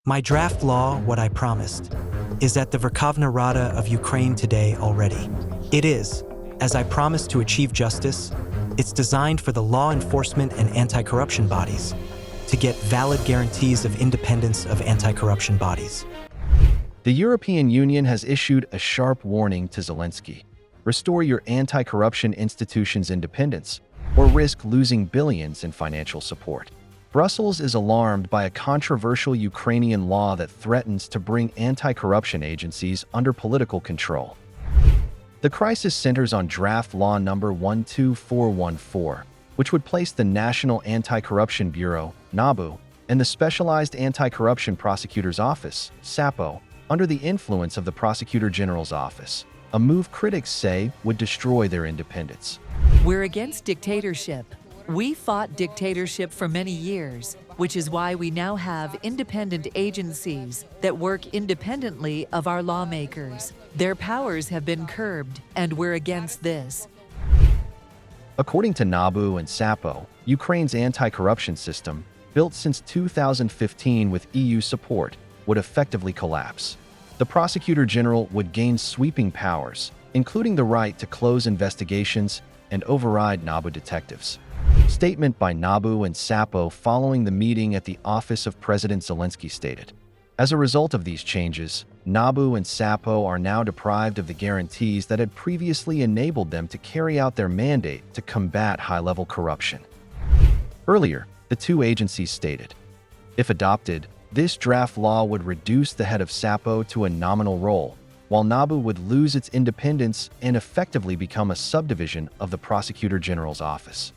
My draft law, what I promised, is at the Verkhovna Rada of Ukraine today already. It is, as I promised to achieve justice, it's designed for the law enforcement and anti-corruption bodies to get valid guarantees of independence of anti-corruption bodies. The European Union has issued a sharp warning to Zelensky. Restore your anti-corruption institutions' independence, or risk losing billions in financial support. Brussels is alarmed by a controversial Ukrainian law that threatens to bring anti-corruption agencies under political control. The crisis centers on draft law number 12414, which would place the National Anti-Corruption Bureau, NABU, and the Specialized Anti-Corruption Prosecutor's Office, SAPO, under the influence of the Prosecutor General's Office, a move critics say would destroy their independence. We're against dictatorship. We fought dictatorship for many years, which is why we now have independent agencies that work independently of our lawmakers. Their powers have been curbed, and we're against this. According to NABU and SAPO, Ukraine's anti-corruption system, built since 2015 with EU support, would effectively collapse. The Prosecutor General would gain sweeping powers, including the right to close investigations and override NABU detectives. Statement by NABU and SAPO following the meeting at the office of President Zelensky stated, "As a result of these changes, NABU and SAPO are now deprived of the guarantees that had previously enabled them to carry out their mandate to combat high-level corruption." Earlier, the two agencies stated, if adopted, this draft law would reduce the head of SAPO to a nominal role, while NABU would lose its independence and effectively become a subdivision of the Prosecutor General's office.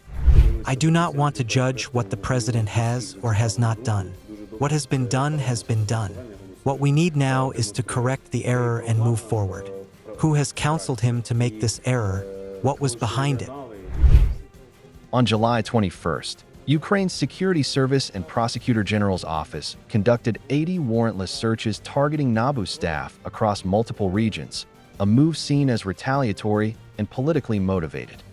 I do not want to judge what the president has or has not done. What has been done has been done. What we need now is to correct the error and move forward. Who has counseled him to make this error? What was behind it? On July 21st, Ukraine's Security Service and Prosecutor General's Office conducted 80 warrantless searches targeting NABU staff across multiple regions, a move seen as retaliatory and politically motivated.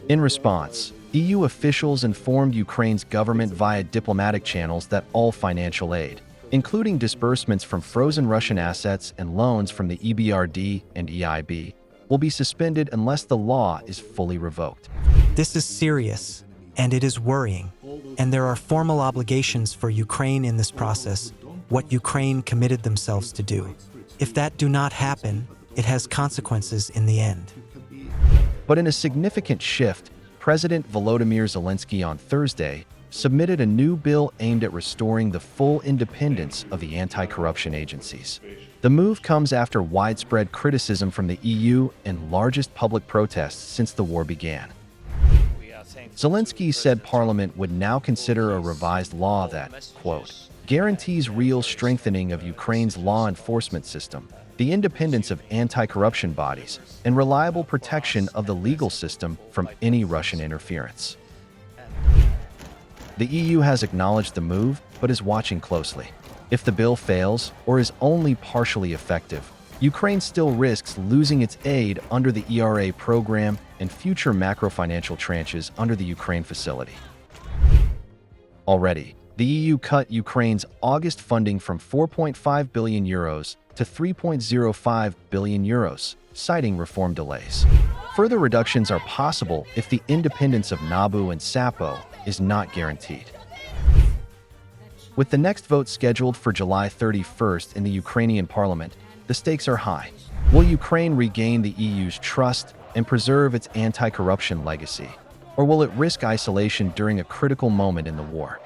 In response, EU officials informed Ukraine's government via diplomatic channels that all financial aid, including disbursements from frozen Russian assets and loans from the EBRD and EIB, will be suspended unless the law is fully revoked. This is serious, and it is worrying, and there are formal obligations for Ukraine in this process, what Ukraine committed themselves to do. If that do not happen, it has consequences in the end. But in a significant shift, President Volodymyr Zelensky on Thursday submitted a new bill aimed at restoring the full independence of the anti-corruption agencies. The move comes after widespread criticism from the EU and largest public protests since the war began. Zelensky said Parliament would now consider a revised law that, quote, guarantees real strengthening of Ukraine's law enforcement system, the independence of anti-corruption bodies, and reliable protection of the legal system from any Russian interference. The EU has acknowledged the move, but is watching closely. If the bill fails or is only partially effective, Ukraine still risks losing its aid under the ERA program and future macro-financial tranches under the Ukraine facility. Already, the EU cut Ukraine's August funding from €4.5 billion to €3.05 billion, citing reform delays. Further reductions are possible if the independence of NABU and SAPO is not guaranteed. With the next vote scheduled for July 31st in the Ukrainian parliament, the stakes are high. Will Ukraine regain the EU's trust and preserve its anti-corruption legacy? Or will it risk isolation during a critical moment in the war?